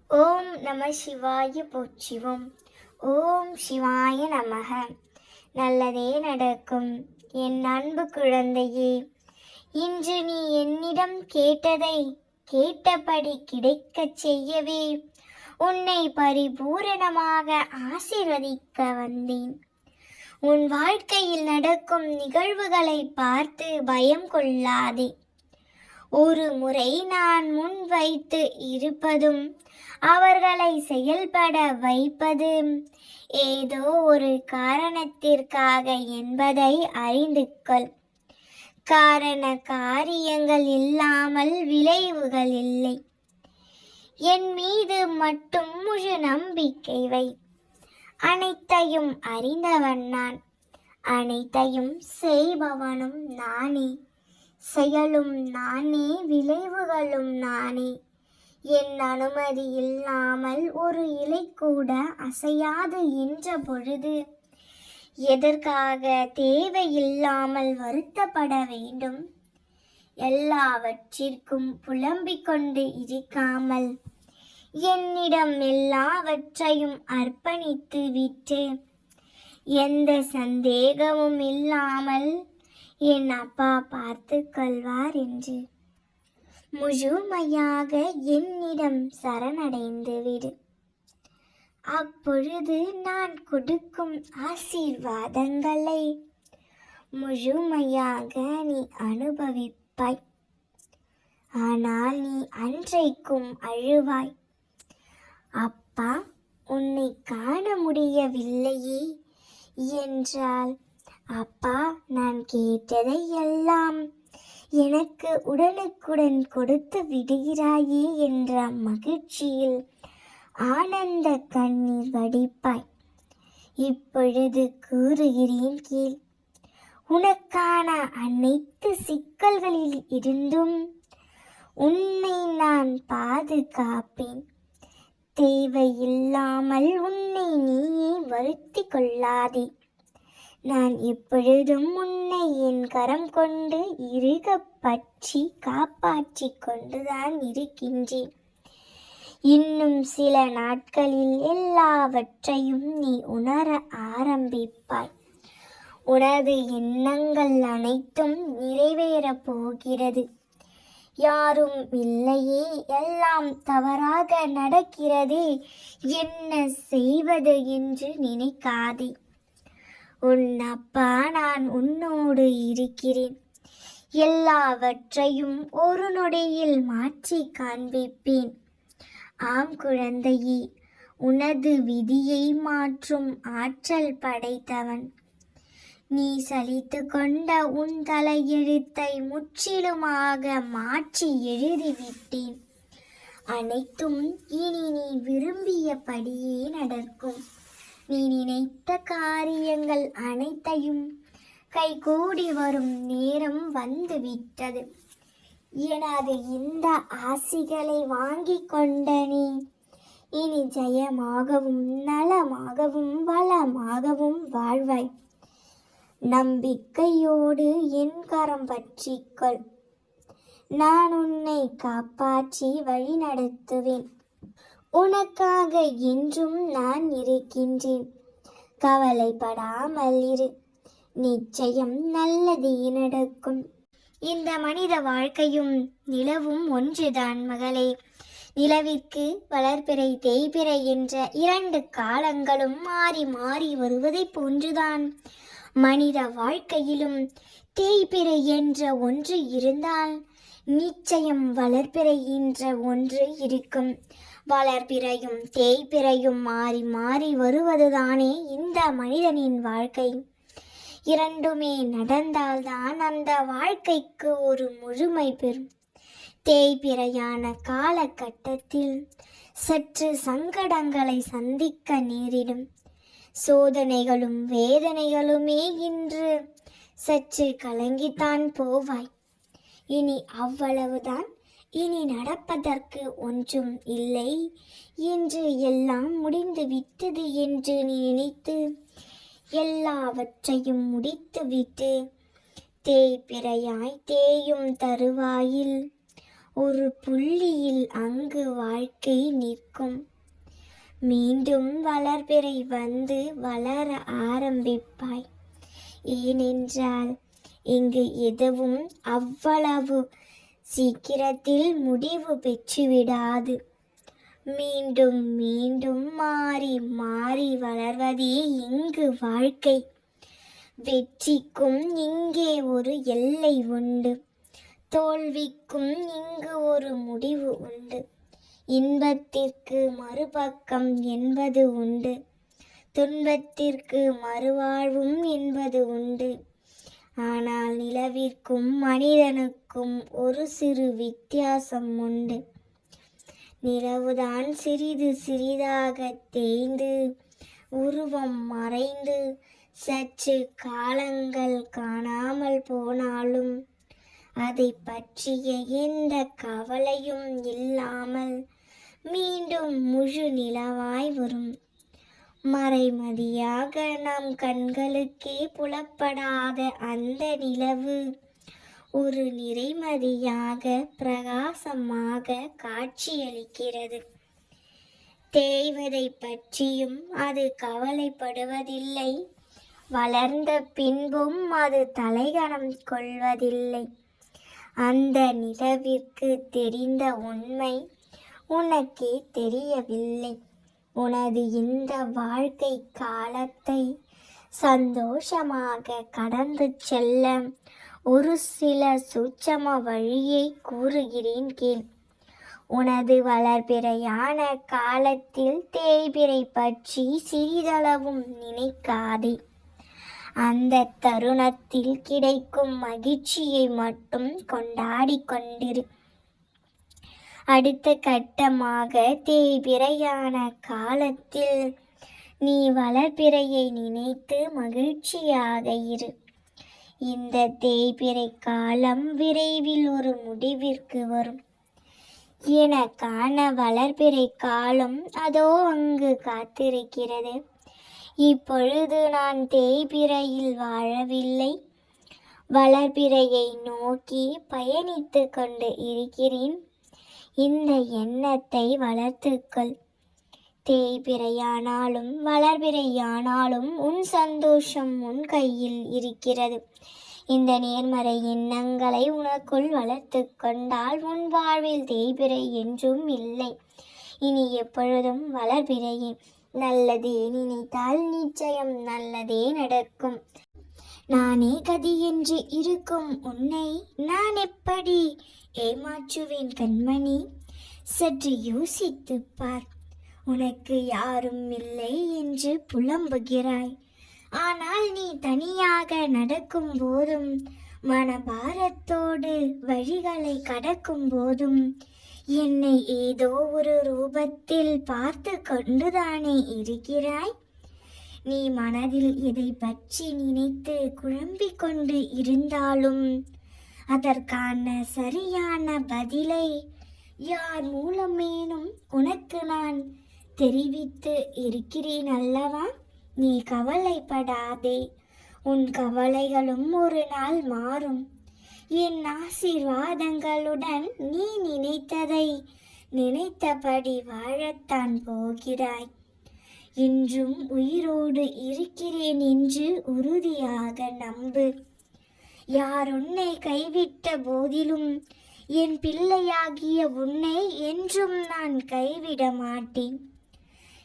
ஓம் நம சிவாய போற்றிவோம். ஓம் சிவாய நமக. நல்லதே நடக்கும் என் அன்பு குழந்தையே. இன்று நீ என்னிடம் கேட்டதை கேட்டபடி கிடைக்கச் செய்யவே உன்னை பரிபூரணமாக ஆசீர்வதிக்க வந்தேன். உன் வாழ்க்கையில் நடக்கும் நிகழ்வுகளை பார்த்து பயம் கொள்ளாதே. ஒரு முறை நான் முன் வைத்து இருப்பதும் அவர்களை செயல்பட வைப்பதும் ஏதோ ஒரு காரணத்திற்காக என்பதை அறிந்து கொள். காரண காரியங்கள் இல்லாமல் விளைவுகள் இல்லை. என் மீது மட்டும் முழு நம்பிக்கை வை. அனைத்தையும் அறிந்தவன் நான், அனைத்தையும் செய்பவனும் நானே. செயலும் நானே, விளைவுகளும் நானே. என் அனுமதி இல்லாமல் ஒரு இலை கூட அசையாது என்ற பொழுது எதற்காக தேவையில்லாமல் வருத்தப்பட வேண்டும்? எல்லாவற்றிற்கும் புலம்பிக் கொண்டு இருக்காமல் என்னிடம் எல்லாவற்றையும் அர்ப்பணித்து விட்டு எந்த சந்தேகமும் இல்லாமல் என் அப்பா பார்த்து கொள்வார் என்று முழுமையாக என்னிடம் சரணடைந்து விடு. அப்பொழுது நான் கொடுக்கும் ஆசீர்வாதங்களை முழுமையாக நீ அனுபவிப்பாய். ஆனால் நீ அன்றைக்கும் அழுவாய், அப்பா உன்னை காண முடியவில்லையே என்றால், அப்பா நான் கேட்டதை எல்லாம் எனக்கு உடனுக்குடன் கொடுத்து விடுகிறாயே என்ற மகிழ்ச்சியில் ஆனந்த கண்ணீர் வடிப்பாய். இப்பொழுது கூறுகிறேன் கேள். உனக்கான அனைத்து சிக்கல்களில் இருந்தும் உன்னை நான் பாதுகாப்பேன். தேவையில்லாமல் உன்னை நீயே வருத்தி கொள்ளாதே. நான் எப்பொழுதும் உன்னை என் கரம் கொண்டு இறுக பற்றி காப்பாற்றி கொண்டுதான் இருக்கின்றேன். இன்னும் சில நாட்களில் எல்லாவற்றையும் நீ உணர ஆரம்பிப்பாய். உனது எண்ணங்கள் அனைத்தும் நிறைவேறப் போகிறது. யாரும் இல்லையே, எல்லாம் தவறாக நடக்கிறதே, என்ன செய்வது என்று நினைக்காதே. உன் அப்பா நான் உன்னோடு இருக்கிறேன். எல்லாவற்றையும் ஒரு நொடியில் மாற்றி காண்பிப்பேன். ஆம் குழந்தையே, உனது விதியை மாற்றும் ஆற்றல் படைத்தவன். நீ சலித்து கொண்ட உன் தலையெழுத்தை முற்றிலுமாக மாற்றி எழுதிவிட்டேன். அனைத்தும் இனி நீ விரும்பியபடியே நடக்கும். நீ நினைத்த காரியங்கள் அனைத்தையும் கைகூடி வரும் நேரம் வந்துவிட்டது. எனது இந்த ஆசிகளை வாங்கி கொண்ட நீ இனி ஜெயமாகவும் நலமாகவும் வளமாகவும் வாழ்வாய். நம்பிக்கையோடு என் கரம் பற்றிக்கொள். நான் உன்னை காப்பாற்றி வழி நடத்துவேன். உனக்காக என்றும் நான் இருக்கின்றேன். கவலைப்படாமல் இரு. நிச்சயம் நல்லதே நடக்கும். இந்த மனித வாழ்க்கையும் நிலவும் ஒன்றுதான் மகளே. நிலவிற்கு வளர்பிறை தேய்பிறை என்ற 2 காலங்களும் மாறி மாறி வருவதை போன்றுதான் மனித வாழ்க்கையிலும் தேய்பிறை என்ற ஒன்று இருந்தால் நிச்சயம் வளர்பிறை என்ற ஒன்று இருக்கும். வளர்பிறையும் தேய்பிறையும் மாறி மாறி வருவதுதானே இந்த மனிதனின் வாழ்க்கை. இரண்டுமே நடந்தால்தான் அந்த வாழ்க்கைக்கு ஒரு முழுமை பெறும். தேய்பிறையான காலகட்டத்தில் சற்று சங்கடங்களை சந்திக்க நேரிடும். சோதனைகளும் வேதனைகளுமே இன்று சற்று கலங்கித்தான் போவாய். இனி அவ்வளவுதான், இனி நடப்பதற்கு ஒன்றும் இல்லை என்று, எல்லாம் முடிந்து விட்டது என்று நீ நினைத்து எல்லாவற்றையும் முடித்துவிட்டு தேய்பிறையாய் தேயும் தருவாயில் ஒரு புள்ளியில் அங்கு வாழ்க்கை நிற்கும். மீண்டும் வளர்பிறை வந்து வளர ஆரம்பிப்பாய். ஏனென்றால் இங்கு எதுவும் அவ்வளவு சீக்கிரத்தில் முடிவு பெற்றுவிடாது. மீண்டும் மீண்டும் மாறி மாறி வளர்வதே இங்கு வாழ்க்கை. வெற்றிக்கும் இங்கே ஒரு எல்லை உண்டு, தோல்விக்கும் இங்கு ஒரு முடிவு உண்டு. இன்பத்திற்கு மறுபக்கம் என்பது உண்டு, துன்பத்திற்கு மறுவாழ்வும் என்பது உண்டு. ஆனால் நிலவிற்கும் மனிதனுக்கும் ஒரு சிறு வித்தியாசம் உண்டு. நிலவுதான் சிறிது சிறிதாக தேய்ந்து உருவம் மறைந்து சற்று காலங்கள் காணாமல் போனாலும் அதை பற்றிய எந்த கவலையும் இல்லாமல் மீண்டும் முழு நிலவாய் வரும். மறைமதியாக நம் கண்களுக்கே புலப்படாத அந்த நிலவு ஒரு நிறைமதியாக பிரகாசமாக காட்சியளிக்கிறது. தேய்வதை பற்றியும் அது கவலைப்படுவதில்லை, வளர்ந்த பின்பும் அது தலைகணம் கொள்வதில்லை. அந்த நிலவிற்கு தெரிந்த உண்மை உனக்கே தெரியவில்லை. உனது இந்த வாழ்க்கை காலத்தை சந்தோஷமாக கடந்து செல்ல ஒரு சில சூட்சம வழியை கூறுகிறேன் கேள். உனது வளர்பிறையான காலத்தில் தேய்பிறை பற்றி சிறிதளவும் நினைக்காதே. அந்த தருணத்தில் கிடைக்கும் மகிழ்ச்சியை மட்டும் கொண்டாடி கொண்டிரு. அடுத்த கட்டமாக தேய்பிறையான காலத்தில் நீ வளர்பிறையை நினைத்து மகிழ்ச்சியாக இரு. இந்த தேய்பிறை காலம் விரைவில் ஒரு முடிவிற்கு வரும். எனக்கான வளர்பிறை காலம் அதோ அங்கு காத்திருக்கிறது. இப்பொழுது நான் தேய்பிறையில் வாழவில்லை, வளர்பிறையை நோக்கி பயணித்து கொண்டு இருக்கிறேன். இந்த எண்ணத்தை வளர்த்துக்கொள். தேய்பிறையானாலும் வளர்பிறையானாலும் உன் சந்தோஷம் உன் கையில் இருக்கிறது. இந்த நேர்மறை எண்ணங்களை உனக்குள் வளர்த்து கொண்டால் உன் வாழ்வில் தேய்பிறை என்றும் இல்லை. இனி எப்பொழுதும் வளர்பிறையே. நல்லதே நினைத்தால் நிச்சயம் நல்லதே நடக்கும். நானே கதி என்று இருக்கும் உன்னை நான் எப்படி ஏமாற்றுவேன் கண்மணி? சற்று யோசித்து பார். உனக்கு யாரும் இல்லை என்று புலம்புகிறாய். ஆனால் நீ தனியாக நடக்கும் போதும் மனபாரத்தோடு வழிகளை கடக்கும் போதும் என்னை ஏதோ ஒரு ரூபத்தில் பார்த்து கொண்டுதானே இருக்கிறாய். நீ மனதில் எதை பற்றி நினைத்து குழம்பிக் கொண்டு இருந்தாலும் அதற்கான சரியான பதிலை யார் மூலமேனும் உனக்கு நான் தெரிவித்து இருக்கிறேன் அல்லவா? நீ கவலைப்படாதே. உன் கவலைகளும் ஒரு நாள் மாறும். என் ஆசீர்வாதங்களுடன் நீ நினைத்ததை நினைத்தபடி வாழத்தான் போகிறாய். இன்றும் உயிரோடு இருக்கிறேன் என்று உறுதியாக நம்பு. யார் உன்னை கைவிட்ட போதிலும் என் பிள்ளையாகிய உன்னை என்றும் நான் கைவிட மாட்டேன்.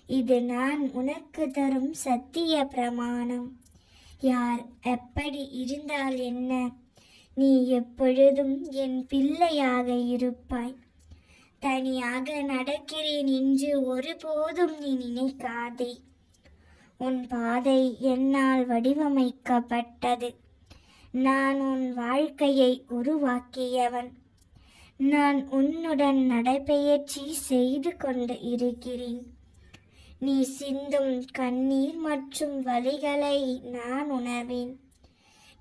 இது நான் உனக்கு தரும் சத்திய பிரமாணம். யார் எப்படி இருந்தால் என்ன, நீ எப்பொழுதும் என் பிள்ளையாக இருப்பாய். தனியாக நடக்கிறேன் என்று ஒருபோதும் நீ நினைக்காதே. உன் பாதை என்னால் வடிவமைக்கப்பட்டது. நான் உன் வாழ்க்கையை உருவாக்கியவன். நான் உன்னுடன் நடைபெயர்ச்சி செய்து கொண்டு இருக்கிறேன். நீ சிந்தும் கண்ணீர் மற்றும் வலிகளை நான் உணர்வேன்.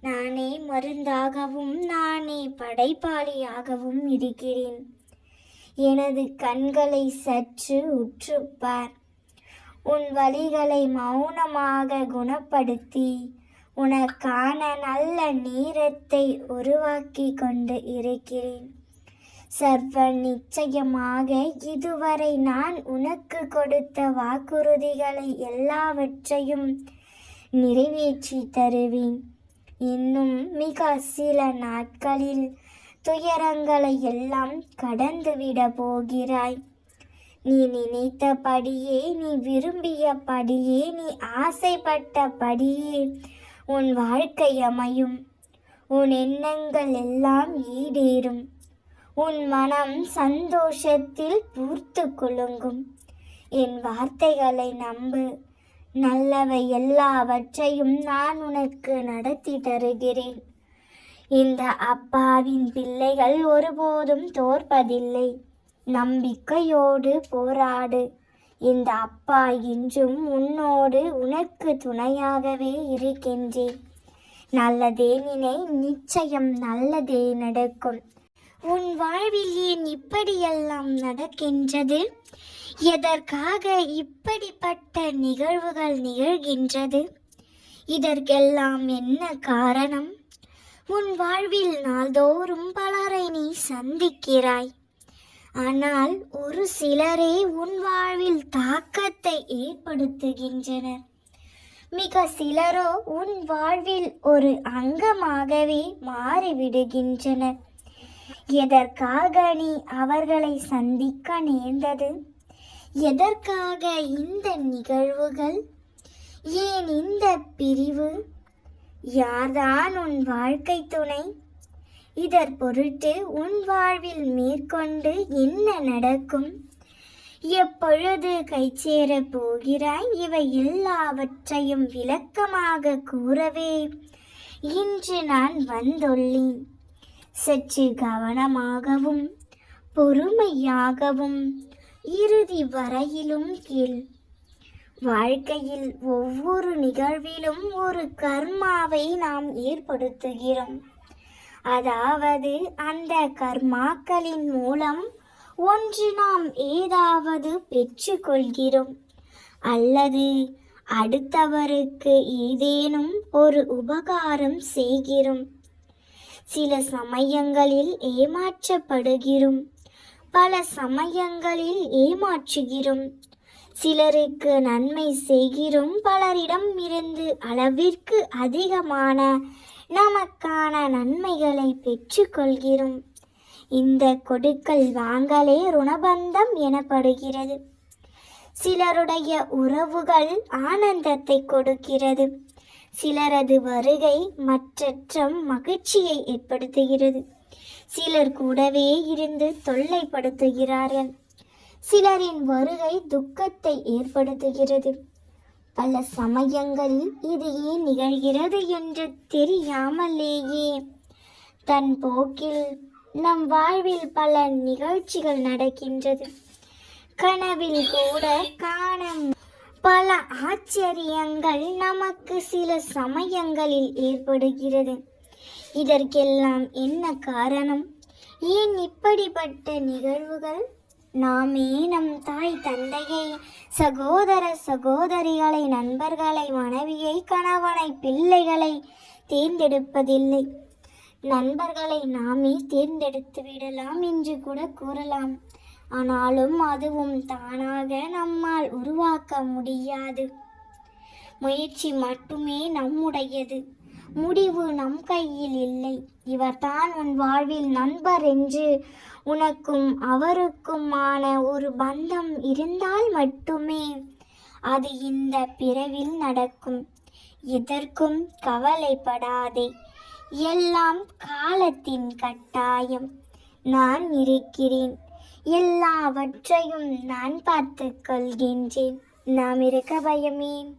நானே மருந்தாகவும் நானே படைப்பாளியாகவும் இருக்கிறேன். எனது கண்களை சற்று உற்றுப்பார். உன் வலிகளை மௌனமாக குணப்படுத்தி உனக்கான நல்ல நேரத்தை உருவாக்கி கொண்டு இருக்கிறேன். சர்வ நிச்சயமாக இதுவரை நான் உனக்கு கொடுத்த வாக்குறுதிகளை எல்லாவற்றையும் நிறைவேற்றி தருவேன். இன்னும் மிக சில நாட்களில் துயரங்களை எல்லாம் கடந்துவிட போகிறாய். நீ நினைத்தபடியே, நீ விரும்பியபடியே, நீ ஆசைப்பட்டபடியே உன் வாழ்க்கை அமையும். உன் எண்ணங்கள் எல்லாம் ஈடேறும். உன் மனம் சந்தோஷத்தில் பூர்த்து குலுங்கும். என் வார்த்தைகளை நம்பு. நல்லவை எல்லாவற்றையும் நான் உனக்கு நடத்தி தருகிறேன். இந்த அப்பாவின் பிள்ளைகள் ஒருபோதும் தோற்பதில்லை. நம்பிக்கையோடு போராடு. இந்த அப்பா இன்றும் உன்னோடு உனக்கு துணையாகவே இருக்கின்றேன். நல்லதே நினை, நிச்சயம் நல்லதே நடக்கும். உன் வாழ்வில் ஏன் இப்படியெல்லாம் நடக்கின்றது? எதற்காக இப்படிப்பட்ட நிகழ்வுகள் நிகழ்கின்றது? இதற்கெல்லாம் என்ன காரணம்? உன் வாழ்வில் நாள்தோறும் பலரை நீ சந்திக்கிறாய். ஆனால் ஒரு சிலரே உன் வாழ்வில் தாக்கத்தை ஏற்படுத்துகின்றனர். மிக சிலரோ உன் வாழ்வில் ஒரு அங்கமாகவே மாறிவிடுகின்றனர். எதற்காக நீ அவர்களை சந்திக்க நேர்ந்தது? எதற்காக இந்த நிகழ்வுகள்? ஏன் இந்த பிரிவு? யார்தான் உன் வாழ்க்கை துணை? இதற் பொருட்டு உன் வாழ்வில் மேற்கொண்டு என்ன நடக்கும்? எப்பொழுது கைச்சேர போகிறாய்? இவை எல்லாவற்றையும் விளக்கமாக கூறவே இன்று நான் வந்துள்ளேன். சற்று கவனமாகவும் பொறுமையாகவும் இறுதி வரையிலும் கேள். வாழ்க்கையில் ஒவ்வொரு நிகழ்விலும் ஒரு கர்மாவை நாம் ஏற்படுத்துகிறோம். அதாவது அந்த கர்மாக்களின் மூலம் ஒன்று நாம் ஏதாவது பெற்றுக்கொள்கிறோம் அல்லது அடுத்தவருக்கு ஏதேனும் ஒரு உபகாரம் செய்கிறோம். சில சமயங்களில் ஏமாற்றப்படுகிறோம், பல சமயங்களில் ஏமாற்றுகிறோம். சிலருக்கு நன்மை செய்கிறோம், பலரிடம் இருந்து அளவிற்கு அதிகமான நமக்கான நன்மைகளை பெற்றுக்கொள்கிறோம். இந்த கொடுக்கல் வாங்கலே ருணபந்தம் எனப்படுகிறது. சிலருடைய உறவுகள் ஆனந்தத்தை கொடுக்கிறது. சிலரது வருகை மற்றற்றம் மகிழ்ச்சியை ஏற்படுத்துகிறது. சிலர் கூடவே இருந்து தொல்லைப்படுத்துகிறார்கள். சிலரின் வருகை துக்கத்தை ஏற்படுத்துகிறது. பல சமயங்களில் இது ஏன் நிகழ்கிறது என்று தெரியாமலேயே தன் போக்கில் நம் வாழ்வில் பல நிகழ்ச்சிகள் நடக்கின்றது. கனவில் கூட காணும் பல ஆச்சரியங்கள் நமக்கு சில சமயங்களில் ஏற்படுகிறது. இதற்கெல்லாம் என்ன காரணம்? ஏன் இப்படிப்பட்ட நிகழ்வுகள்? நாமே நம் தாய் தந்தையை, சகோதர சகோதரிகளை, நண்பர்களை, மனைவியை, கணவனை, பிள்ளைகளை தேர்ந்தெடுப்பதில்லை. நண்பர்களை நாமே தேர்ந்தெடுத்து விடலாம் என்று கூட கூறலாம். ஆனாலும் அதுவும் தானாக நம்மால் உருவாக்க முடியாது. முயற்சி மட்டுமே நம்முடையது. முடிவு நம் கையில் இல்லை. இவர்தான் உன் வாழ்வில் நண்பர் என்று உனக்கும் அவருக்குமான ஒரு பந்தம் இருந்தால் மட்டுமே அது இந்த பிறவில் நடக்கும். எதற்கும் கவலைப்படாதே. எல்லாம் காலத்தின் கட்டாயம். நான் இருக்கிறேன். எல்லாவற்றையும் நான் பார்த்துக் கொள்கின்றேன். நாம் இருக்க பயமேன்?